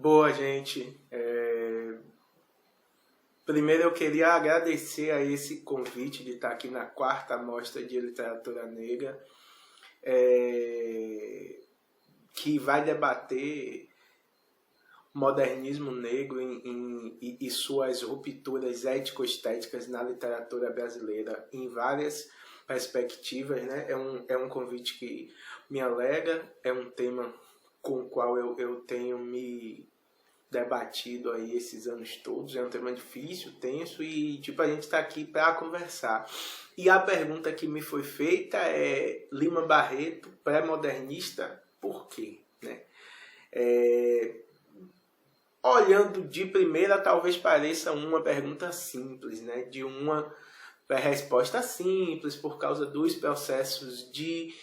Boa, gente. Primeiro eu queria agradecer a esse convite de estar aqui na 4ª Mostra de Literatura Negra, que vai debater modernismo negro e suas rupturas ético-estéticas na literatura brasileira em várias perspectivas, né? É um convite que me alegra, é um tema com o qual eu tenho me debatido aí esses anos todos. É um tema difícil, tenso e a gente está aqui para conversar. E a pergunta que me foi feita é: Lima Barreto, pré-modernista, por quê? Né? Olhando de primeira, talvez pareça uma pergunta simples, né? De uma resposta simples por causa dos processos de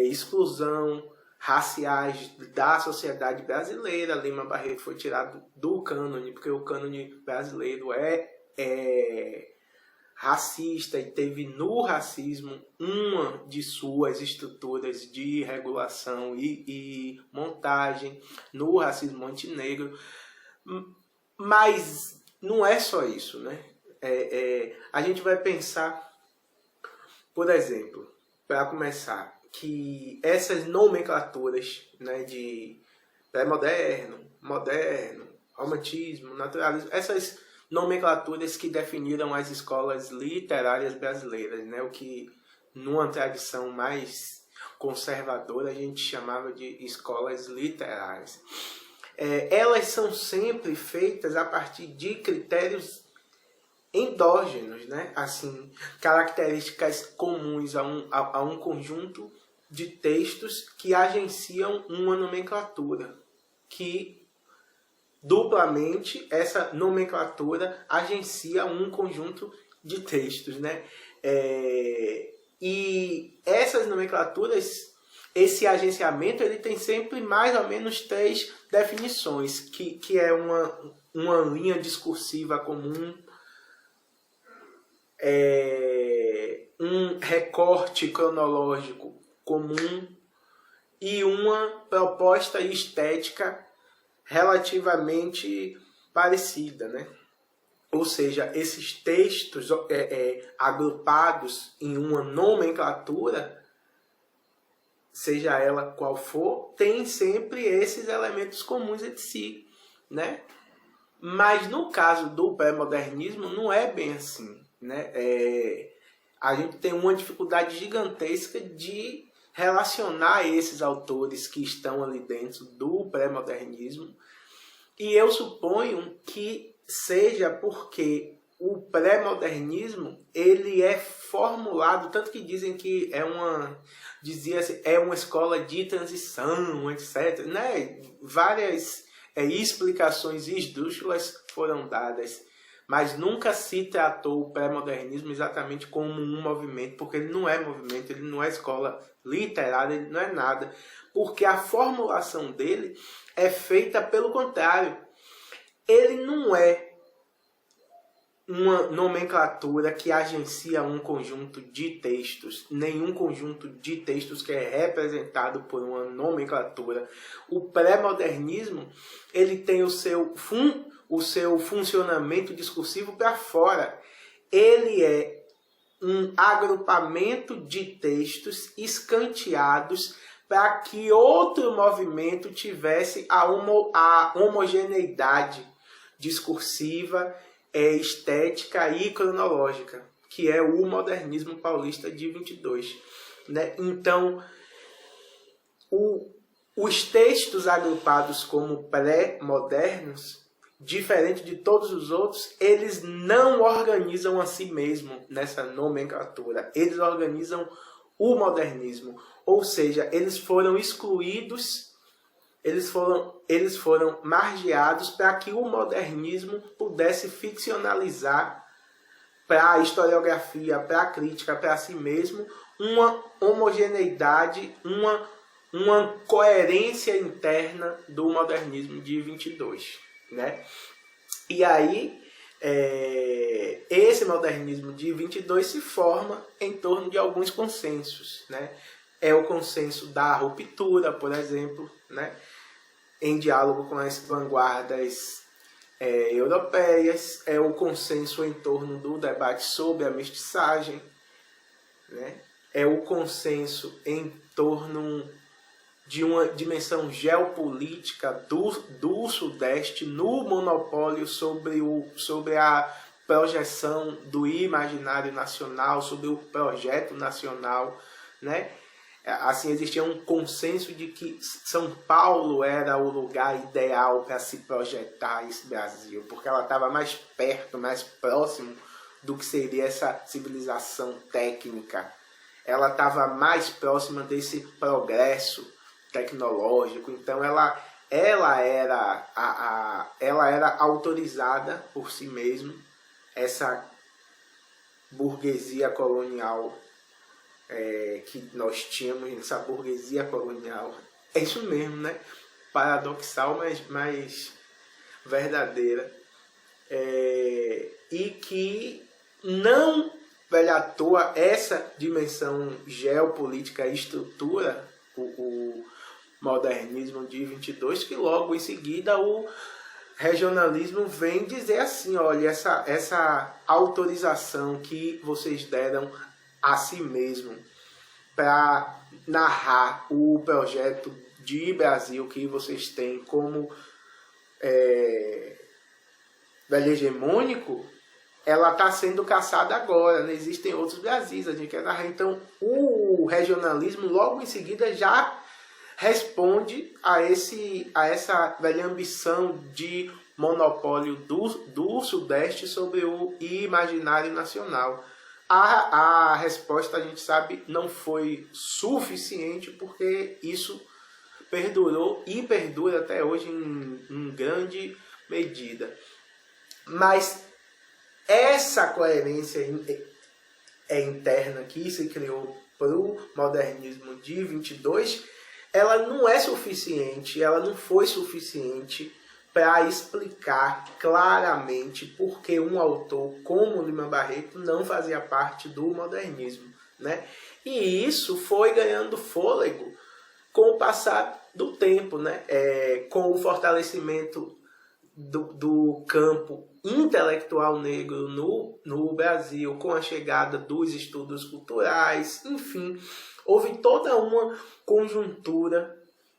exclusão raciais da sociedade brasileira. Lima Barreto foi tirado do cânone, porque o cânone brasileiro é racista e teve no racismo uma de suas estruturas de regulação e montagem no racismo antinegro. Mas não é só isso, né? A gente vai pensar, por exemplo, para começar, que essas nomenclaturas, né, de pré-moderno, moderno, romantismo, naturalismo, essas nomenclaturas que definiram as escolas literárias brasileiras, né, o que numa tradição mais conservadora a gente chamava de escolas literárias. Elas são sempre feitas a partir de critérios endógenos, né? Assim, características comuns a um conjunto de textos que agenciam uma nomenclatura, que duplamente essa nomenclatura agencia um conjunto de textos, né? E essas nomenclaturas, esse agenciamento, ele tem sempre mais ou menos 3 definições, que é uma linha discursiva comum, um recorte cronológico comum e uma proposta estética relativamente parecida, né? Ou seja, esses textos agrupados em uma nomenclatura, seja ela qual for, tem sempre esses elementos comuns entre si, né? Mas no caso do pré-modernismo não é bem assim, né? A gente tem uma dificuldade gigantesca de relacionar esses autores que estão ali dentro do pré-modernismo, e eu suponho que seja porque o pré-modernismo ele é formulado, tanto que dizem que é uma escola de transição, etc., né? Várias explicações esdrúxulas foram dadas, mas nunca se tratou o pré-modernismo exatamente como um movimento, porque ele não é movimento, ele não é escola literária, ele não é nada, porque a formulação dele é feita pelo contrário. Ele não é uma nomenclatura que agencia um conjunto de textos, nenhum conjunto de textos que é representado por uma nomenclatura. O pré-modernismo ele tem o seu funcionamento discursivo para fora. Ele é um agrupamento de textos escanteados para que outro movimento tivesse a homogeneidade discursiva, estética e cronológica, que é o modernismo paulista de 22. Né? Então, os textos agrupados como pré-modernos, diferente de todos os outros, eles não organizam a si mesmo nessa nomenclatura. Eles organizam o modernismo. Ou seja, eles foram excluídos, eles foram margeados para que o modernismo pudesse ficcionalizar para a historiografia, para a crítica, para si mesmo, uma homogeneidade, uma coerência interna do modernismo de 22. Né? E aí, esse modernismo de 22 se forma em torno de alguns consensos. Né? É o consenso da ruptura, por exemplo, né? em diálogo com as vanguardas europeias, é o consenso em torno do debate sobre a mestiçagem, né? É o consenso em torno de uma dimensão geopolítica do Sudeste no monopólio sobre a projeção do imaginário nacional, sobre o projeto nacional, né? Assim, existia um consenso de que São Paulo era o lugar ideal para se projetar esse Brasil, porque ela estava mais perto, mais próximo do que seria essa civilização técnica. Ela estava mais próxima desse progresso tecnológico, então ela era autorizada por si mesma, essa burguesia colonial que nós tínhamos, essa burguesia colonial, é isso mesmo, né? Paradoxal, mas verdadeira, e que não, velho, à toa, essa dimensão geopolítica estrutura o modernismo de 22, que logo em seguida o regionalismo vem dizer assim, olha, essa autorização que vocês deram a si mesmo para narrar o projeto de Brasil que vocês têm como velho hegemônico, ela está sendo caçada agora, não existem outros Brasis, a gente quer narrar. Então o regionalismo logo em seguida já responde a essa velha ambição de monopólio do Sudeste sobre o imaginário nacional. A resposta, a gente sabe, não foi suficiente, porque isso perdurou e perdura até hoje em grande medida. Mas essa coerência interna que se criou para o modernismo de 22, ela não é suficiente, ela não foi suficiente para explicar claramente por que um autor como Lima Barreto não fazia parte do modernismo, né? E isso foi ganhando fôlego com o passar do tempo, né? Com o fortalecimento do campo intelectual negro no Brasil, com a chegada dos estudos culturais, enfim, houve toda uma conjuntura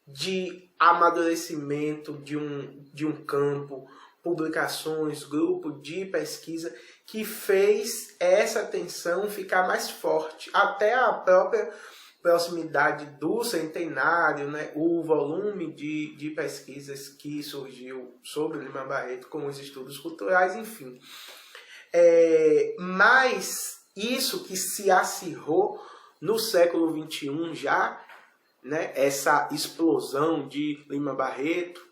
de amadurecimento de um campo, publicações, grupo de pesquisa, que fez essa tensão ficar mais forte. Até a própria proximidade do centenário, né? O volume de pesquisas que surgiu sobre Lima Barreto com os estudos culturais, enfim. Mas isso que se acirrou no século XXI já, né, essa explosão de Lima Barreto,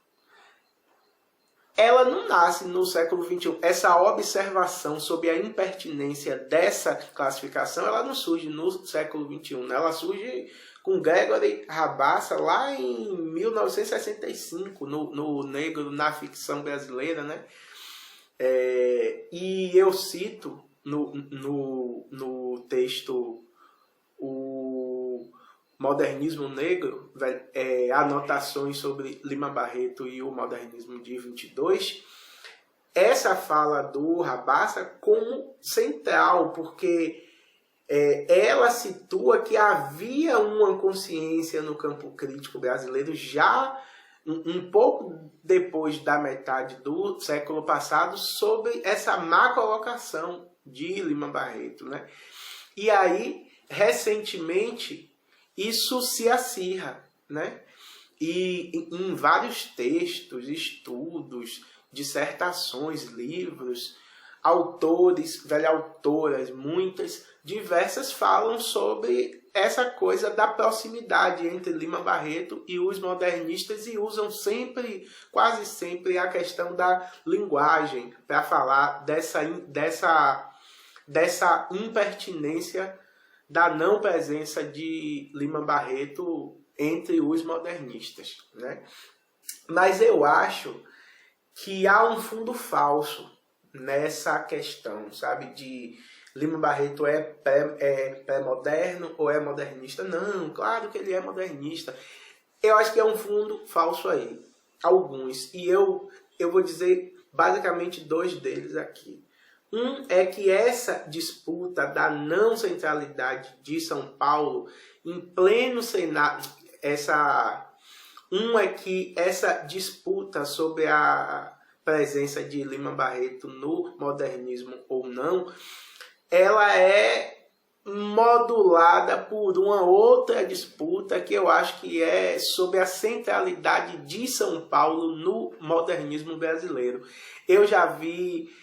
ela não nasce no século XXI. Essa observação sobre a impertinência dessa classificação, ela não surge no século XXI. Ela surge com Gregory Rabassa lá em 1965, no Negro na Ficção Brasileira, né? E eu cito no texto o Modernismo Negro, anotações sobre Lima Barreto e o modernismo de 22, essa fala do Rabassa como central, porque ela situa que havia uma consciência no campo crítico brasileiro já um pouco depois da metade do século passado sobre essa má colocação de Lima Barreto, né? E aí, recentemente, isso se acirra, né? E em vários textos, estudos, dissertações, livros, autores, autoras, muitas, diversas, falam sobre essa coisa da proximidade entre Lima Barreto e os modernistas e usam sempre, quase sempre, a questão da linguagem para falar dessa impertinência da não presença de Lima Barreto entre os modernistas, né? Mas eu acho que há um fundo falso nessa questão, sabe? De Lima Barreto é pré-moderno ou é modernista? Não, claro que ele é modernista. Eu acho que é um fundo falso aí. alguns, e eu vou dizer basicamente dois deles aqui. Um é que essa disputa da não centralidade de São Paulo em pleno Senado, um é que essa disputa sobre a presença de Lima Barreto no modernismo ou não, ela é modulada por uma outra disputa que eu acho que é sobre a centralidade de São Paulo no modernismo brasileiro. Eu já vi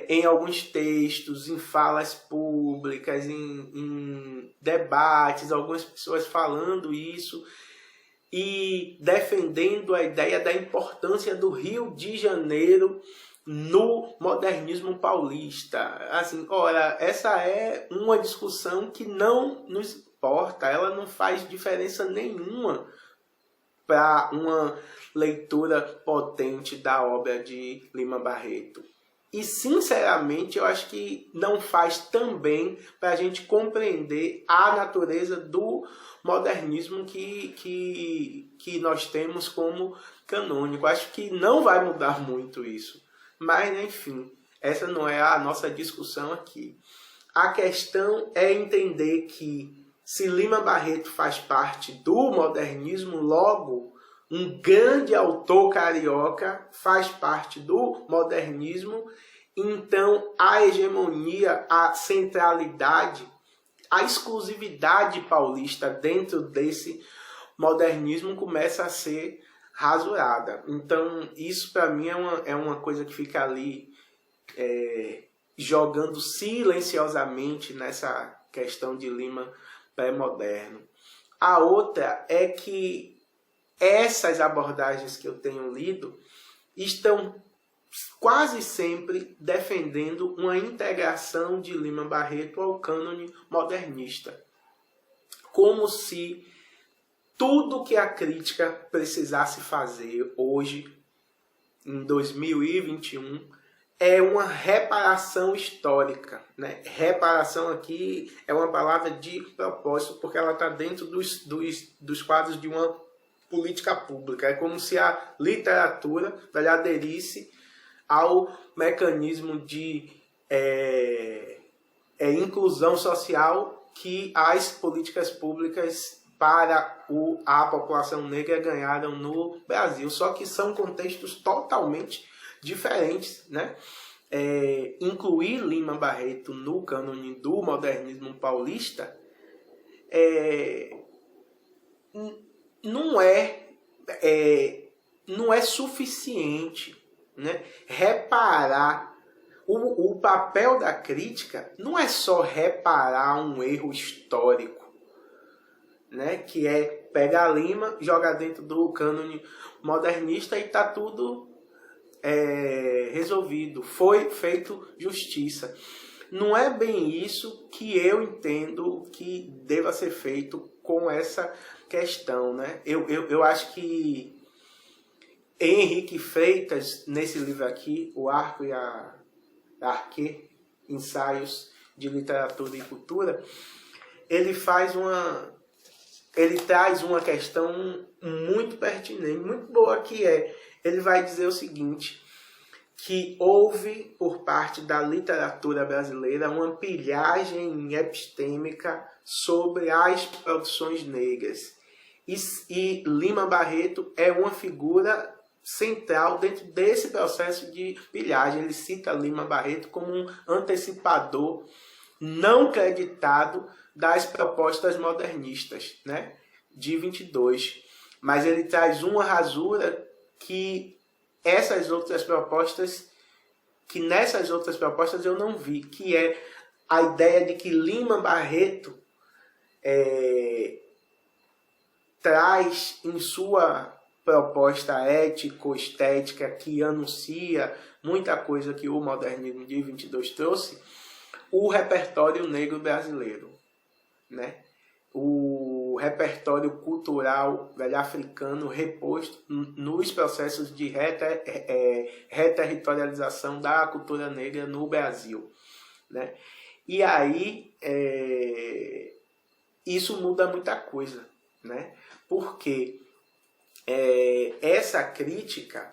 em alguns textos, em falas públicas, em debates, algumas pessoas falando isso e defendendo a ideia da importância do Rio de Janeiro no modernismo paulista. Assim, ora, essa é uma discussão que não nos importa, ela não faz diferença nenhuma para uma leitura potente da obra de Lima Barreto. E, sinceramente, eu acho que não faz também para a gente compreender a natureza do modernismo que nós temos como canônico. Acho que não vai mudar muito isso. Mas, enfim, essa não é a nossa discussão aqui. A questão é entender que se Lima Barreto faz parte do modernismo, logo um grande autor carioca faz parte do modernismo, então a hegemonia, a centralidade, a exclusividade paulista dentro desse modernismo começa a ser rasurada. Então isso para mim é uma coisa que fica ali jogando silenciosamente nessa questão de Lima pré-moderno. A outra é que essas abordagens que eu tenho lido estão quase sempre defendendo uma integração de Lima Barreto ao cânone modernista. Como se tudo que a crítica precisasse fazer hoje, em 2021, é uma reparação histórica, né? Reparação aqui é uma palavra de propósito, porque ela está dentro dos quadros de uma política pública. É como se a literatura aderisse ao mecanismo de inclusão social que as políticas públicas para a população negra ganharam no Brasil. Só que são contextos totalmente diferentes, né? Incluir Lima Barreto no cânone do modernismo paulista não é suficiente, né? Reparar o papel da crítica não é só reparar um erro histórico, né? Que é pegar Lima, jogar dentro do cânone modernista e tá tudo resolvido, foi feito justiça. Não é bem isso que eu entendo que deva ser feito com essa questão, né? Eu acho que Henrique Freitas, nesse livro aqui, O Arco e a Arquê, Ensaios de Literatura e Cultura, ele traz uma questão muito pertinente, muito boa, que ele vai dizer o seguinte, que houve, por parte da literatura brasileira, uma pilhagem epistêmica sobre as produções negras. E Lima Barreto é uma figura central dentro desse processo de pilhagem. Ele cita Lima Barreto como um antecipador não creditado das propostas modernistas, né, de 22. Mas ele traz uma rasura que nessas outras propostas eu não vi, que é a ideia de que Lima Barreto traz em sua proposta ético-estética, que anuncia muita coisa que o modernismo de 22 trouxe, o repertório negro brasileiro, né? O repertório cultural africano reposto nos processos de reterritorialização da cultura negra no Brasil, né? E aí isso muda muita coisa, né? Porque essa crítica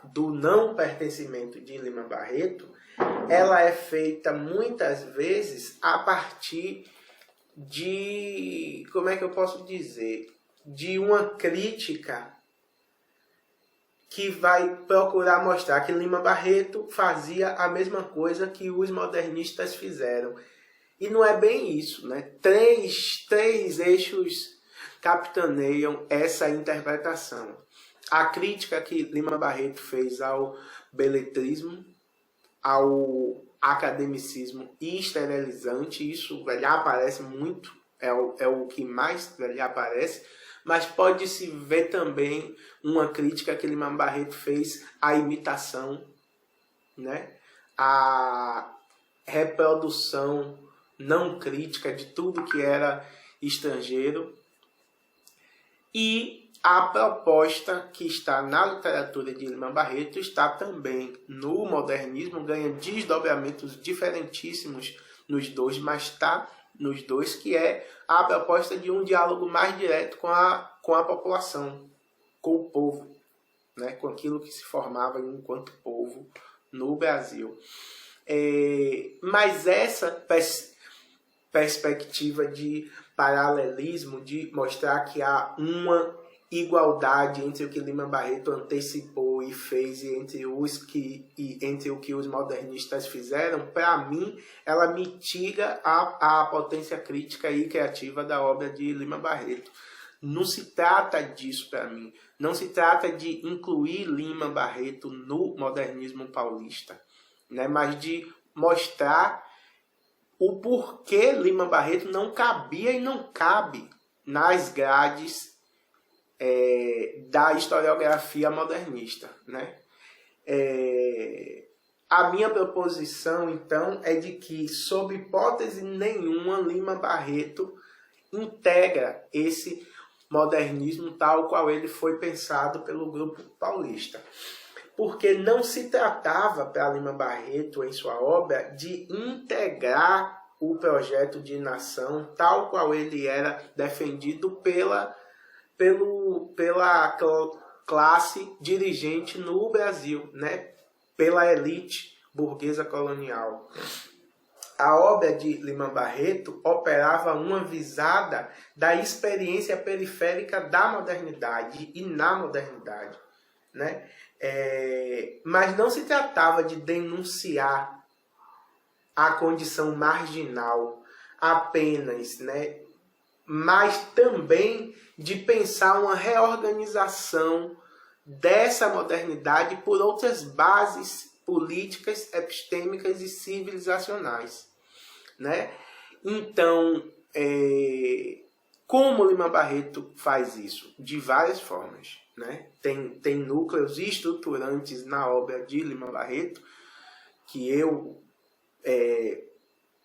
do não pertencimento de Lima Barreto, ela é feita muitas vezes a partir de, como é que eu posso dizer, de uma crítica que vai procurar mostrar que Lima Barreto fazia a mesma coisa que os modernistas fizeram. E não é bem isso, né? Três eixos capitaneiam essa interpretação. A crítica que Lima Barreto fez ao beletrismo, ao academicismo esterilizante, isso lhe aparece muito, é o que mais lhe aparece, mas pode-se ver também uma crítica que Lima Barreto fez à imitação, né? À reprodução não crítica de tudo que era estrangeiro. E a proposta que está na literatura de Lima Barreto está também no modernismo, ganha desdobramentos diferentíssimos nos dois, mas está nos dois, que é a proposta de um diálogo mais direto com a população, com o povo, né? Com aquilo que se formava enquanto povo no Brasil. Mas essa perspectiva de paralelismo, de mostrar que há uma igualdade entre o que Lima Barreto antecipou e fez e entre o que os modernistas fizeram, para mim, ela mitiga a potência crítica e criativa da obra de Lima Barreto. Não se trata disso para mim. Não se trata de incluir Lima Barreto no modernismo paulista, né? Mas de mostrar o porquê Lima Barreto não cabia e não cabe nas grades da historiografia modernista, né? A minha proposição, então, é de que, sob hipótese nenhuma, Lima Barreto integra esse modernismo tal qual ele foi pensado pelo grupo paulista. Porque não se tratava para Lima Barreto, em sua obra, de integrar o projeto de nação tal qual ele era defendido pela classe dirigente no Brasil, né? Pela elite burguesa colonial. A obra de Lima Barreto operava uma visada da experiência periférica da modernidade e na modernidade, né? Mas não se tratava de denunciar a condição marginal apenas, né? Mas também de pensar uma reorganização dessa modernidade por outras bases políticas, epistêmicas e civilizacionais, né? Então, como Lima Barreto faz isso? De várias formas, né? Tem núcleos estruturantes na obra de Lima Barreto que eu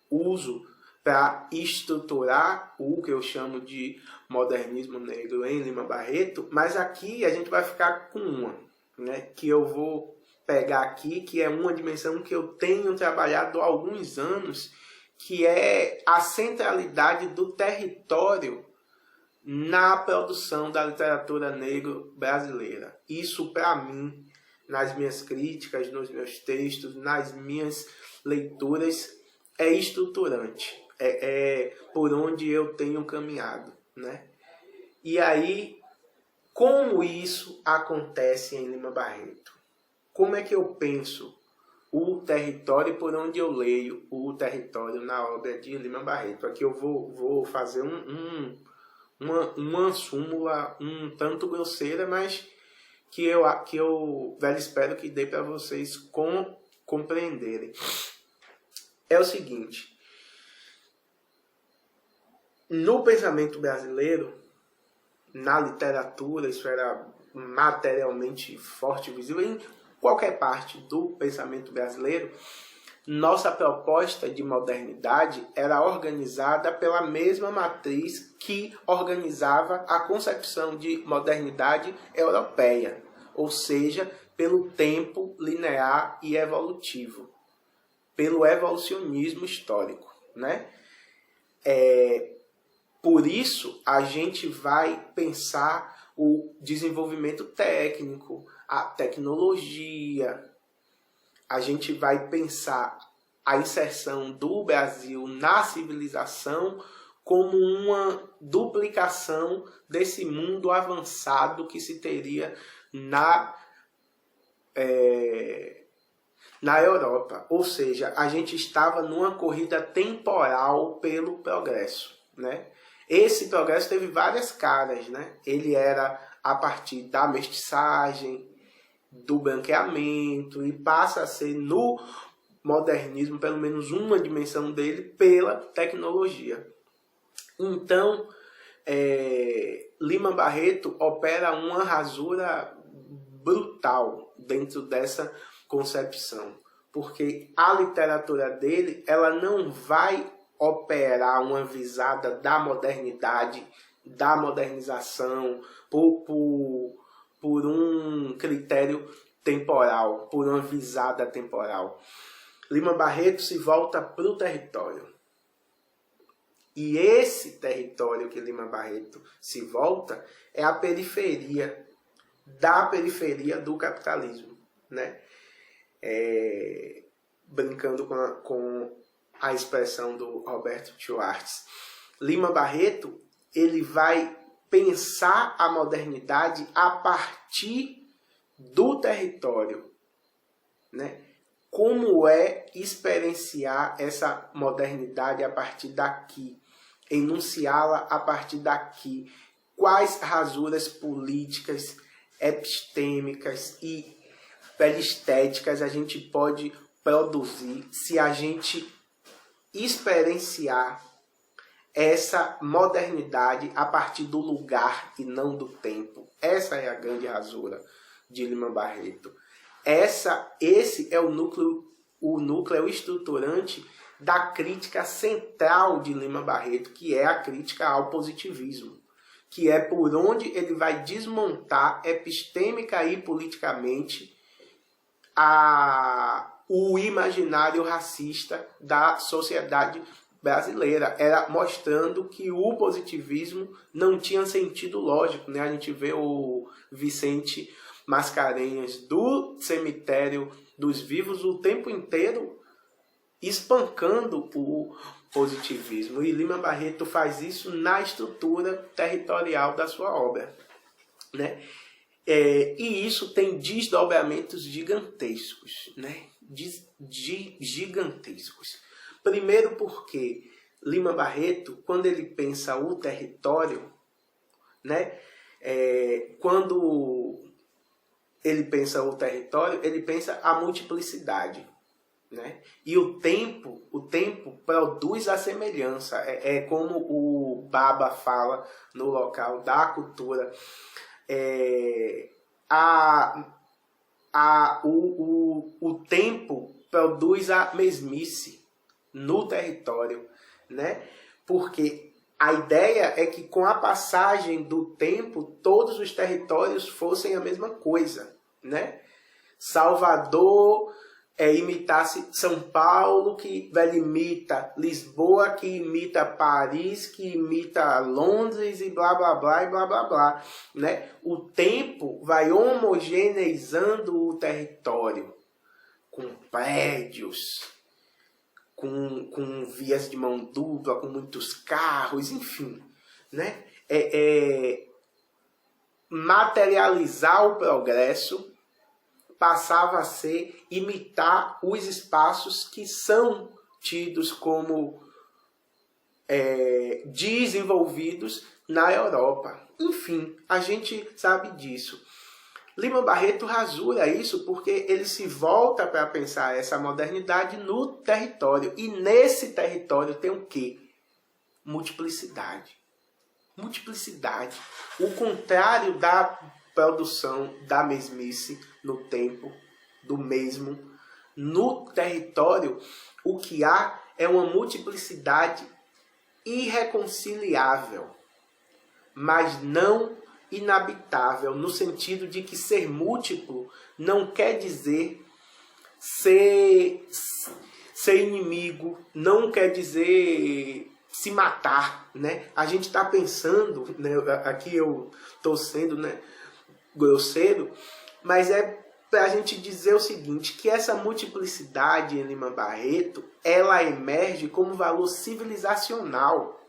uso para estruturar o que eu chamo de modernismo negro em Lima Barreto, mas aqui a gente vai ficar com uma, né, que eu vou pegar aqui, que é uma dimensão que eu tenho trabalhado há alguns anos, que é a centralidade do território na produção da literatura negro brasileira. Isso, para mim, nas minhas críticas, nos meus textos, nas minhas leituras, é estruturante. É por onde eu tenho caminhado, né? E aí, como isso acontece em Lima Barreto? Como é que eu penso o território por onde eu leio o território na obra de Lima Barreto? Aqui eu vou fazer uma súmula um tanto grosseira, mas que eu velho, espero que dê para vocês compreenderem. É o seguinte: no pensamento brasileiro, na literatura, isso era materialmente forte e visível, em qualquer parte do pensamento brasileiro, nossa proposta de modernidade era organizada pela mesma matriz que organizava a concepção de modernidade europeia, ou seja, pelo tempo linear e evolutivo, pelo evolucionismo histórico, né? Por isso, a gente vai pensar o desenvolvimento técnico, a tecnologia. A gente vai pensar a inserção do Brasil na civilização como uma duplicação desse mundo avançado que se teria na Europa. Ou seja, a gente estava numa corrida temporal pelo progresso, né? Esse progresso teve várias caras, né? Ele era a partir da mestiçagem, do branqueamento, e passa a ser no modernismo, pelo menos uma dimensão dele, pela tecnologia. Então, Lima Barreto opera uma rasura brutal dentro dessa concepção, porque a literatura dele, ela não vai operar uma visada da modernidade, da modernização, por um critério temporal, por uma visada temporal. Lima Barreto se volta para o território. E esse território que Lima Barreto se volta é a periferia do capitalismo, né? Brincando com a expressão do Roberto Schwartz. Lima Barreto, ele vai pensar a modernidade a partir do território, né? Como é experienciar essa modernidade a partir daqui, enunciá-la a partir daqui, quais rasuras políticas, epistêmicas e peristéticas a gente pode produzir se a gente experienciar essa modernidade a partir do lugar e não do tempo. Essa é a grande rasura de Lima Barreto. Esse é o núcleo estruturante da crítica central de Lima Barreto, que é a crítica ao positivismo, que é por onde ele vai desmontar epistêmica e politicamente o imaginário racista da sociedade brasileira, era mostrando que o positivismo não tinha sentido lógico, né? A gente vê o Vicente Mascarenhas do Cemitério dos Vivos o tempo inteiro espancando o positivismo. E Lima Barreto faz isso na estrutura territorial da sua obra, né? E isso tem desdobramentos gigantescos, né? Gigantescos. Primeiro porque Lima Barreto, quando ele pensa o território, né? Quando ele pensa o território, ele pensa a multiplicidade, né? E o tempo produz a semelhança. É como o Baba fala no local da cultura. O tempo produz a mesmice no território, né? Porque a ideia é que com a passagem do tempo todos os territórios fossem a mesma coisa, né? Salvador imitasse São Paulo, que imita Lisboa, que imita Paris, que imita Londres e blá blá blá e blá blá blá, né? O tempo vai homogeneizando o território com prédios, com vias de mão dupla, com muitos carros, enfim, né? Materializar o progresso passava a ser imitar os espaços que são tidos como desenvolvidos na Europa. Enfim, a gente sabe disso. Lima Barreto rasura isso porque ele se volta para pensar essa modernidade no território. E nesse território tem o quê? Multiplicidade. Multiplicidade. O contrário da produção da mesmice no tempo, do mesmo. No território, o que há é uma multiplicidade irreconciliável, mas não inabitável, no sentido de que ser múltiplo não quer dizer ser inimigo, não quer dizer se matar, né? A gente está pensando, né? Aqui eu estou sendo, né, grosseiro, mas é para a gente dizer o seguinte, que essa multiplicidade em Lima Barreto, ela emerge como valor civilizacional.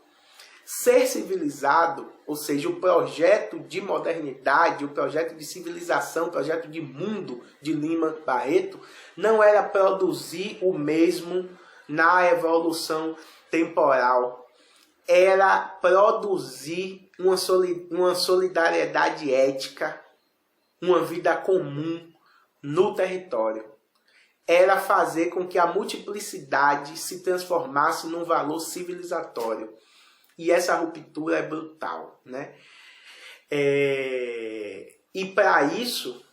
Ser civilizado, ou seja, o projeto de modernidade, o projeto de civilização, o projeto de mundo de Lima Barreto, não era produzir o mesmo na evolução temporal. Era produzir uma solidariedade ética, uma vida comum no território. Era fazer com que a multiplicidade se transformasse num valor civilizatório. E essa ruptura é brutal, né? E para isso,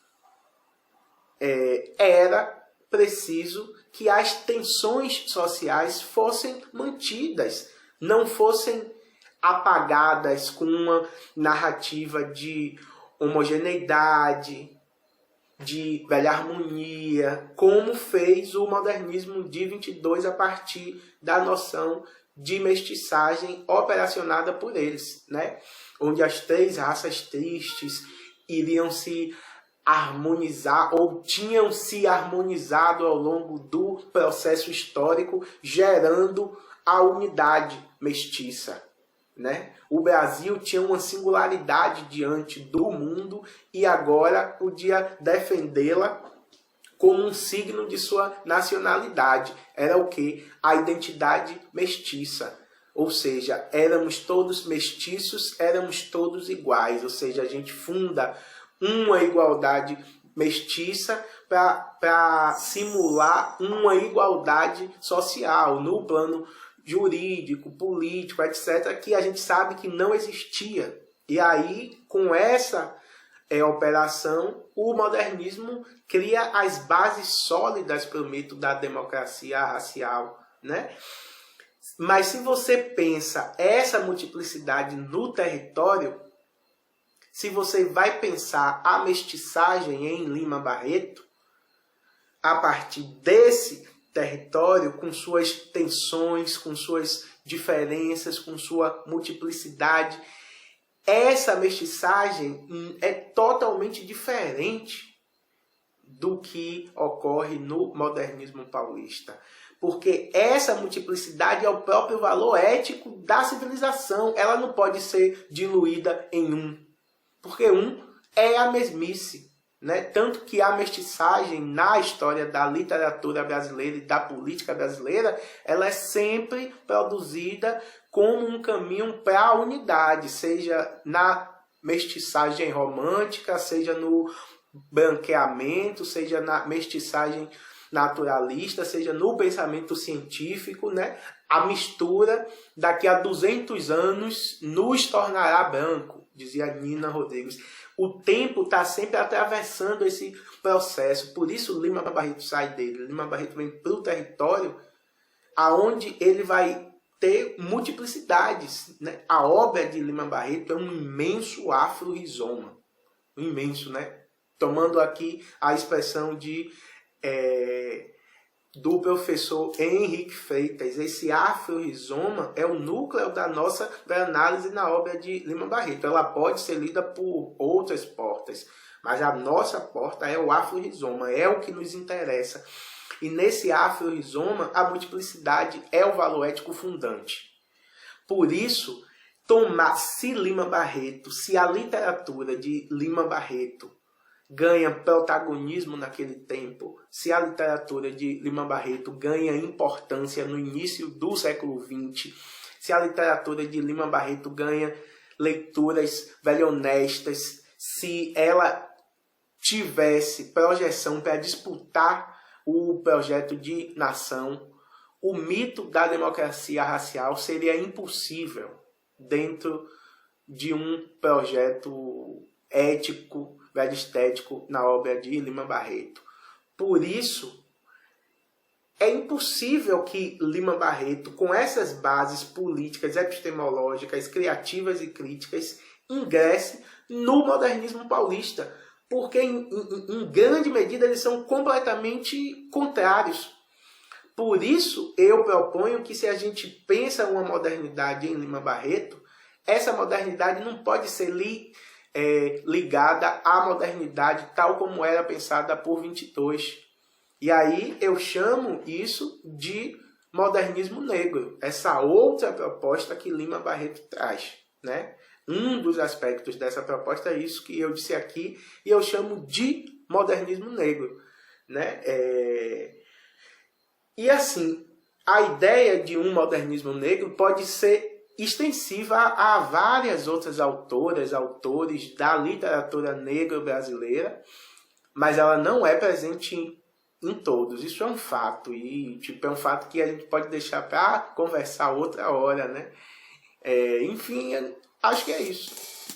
era preciso que as tensões sociais fossem mantidas, não fossem apagadas com uma narrativa de homogeneidade, de velha harmonia, como fez o modernismo de 22 a partir da noção de mestiçagem operacionada por eles, né? Onde as 3 raças tristes iriam se harmonizar ou tinham se harmonizado ao longo do processo histórico, gerando a unidade mestiça, né? O Brasil tinha uma singularidade diante do mundo e agora podia defendê-la como um signo de sua nacionalidade. Era o quê? A identidade mestiça. Ou seja, éramos todos mestiços, éramos todos iguais. Ou seja, a gente funda uma igualdade mestiça para simular uma igualdade social no plano jurídico, político, etc., que a gente sabe que não existia. E aí, com essa operação, o modernismo cria as bases sólidas para o mito da democracia racial, né? Mas se você pensa essa multiplicidade no território, se você vai pensar a mestiçagem em Lima Barreto, a partir desse território, com suas tensões, com suas diferenças, com sua multiplicidade, essa mestiçagem é totalmente diferente do que ocorre no modernismo paulista. Porque essa multiplicidade é o próprio valor ético da civilização. Ela não pode ser diluída em um. Porque um é a mesmice, né? Tanto que a mestiçagem na história da literatura brasileira e da política brasileira, ela é sempre produzida como um caminho para a unidade, seja na mestiçagem romântica, seja no branqueamento, seja na mestiçagem naturalista, seja no pensamento científico, né? A mistura daqui a 200 anos nos tornará branco, dizia Nina Rodrigues. O tempo está sempre atravessando esse processo, por isso Lima Barreto sai dele. Lima Barreto vem para o território aonde ele vai ter multiplicidades, né? A obra de Lima Barreto é um imenso afro-rizoma, um imenso, né? Tomando aqui a expressão do professor Henrique Freitas, esse afro-rizoma é o núcleo da nossa análise na obra de Lima Barreto. Ela pode ser lida por outras portas, mas a nossa porta é o afro-rizoma, é o que nos interessa. E nesse afro-rizoma, a multiplicidade é o valor ético fundante. Por isso, se a literatura de Lima Barreto ganha protagonismo naquele tempo, se a literatura de Lima Barreto ganha importância no início do século XX, se a literatura de Lima Barreto ganha leituras velhonestas, se ela tivesse projeção para disputar o projeto de nação, o mito da democracia racial seria impossível dentro de um projeto ético, estético na obra de Lima Barreto. Por isso, é impossível que Lima Barreto, com essas bases políticas, epistemológicas, criativas e críticas, ingresse no modernismo paulista, porque em grande medida eles são completamente contrários. Por isso, eu proponho que se a gente pensa uma modernidade em Lima Barreto, essa modernidade não pode ser ligada à modernidade tal como era pensada por 22. E aí eu chamo isso de modernismo negro, essa outra proposta que Lima Barreto traz, né? Um dos aspectos dessa proposta é isso que eu disse aqui, e eu chamo de modernismo negro, né? E assim, a ideia de um modernismo negro pode ser extensiva a várias outras autoras, autores da literatura negra brasileira, mas ela não é presente em todos. Isso é um fato, e é um fato que a gente pode deixar para conversar outra hora, né? Enfim, acho que é isso.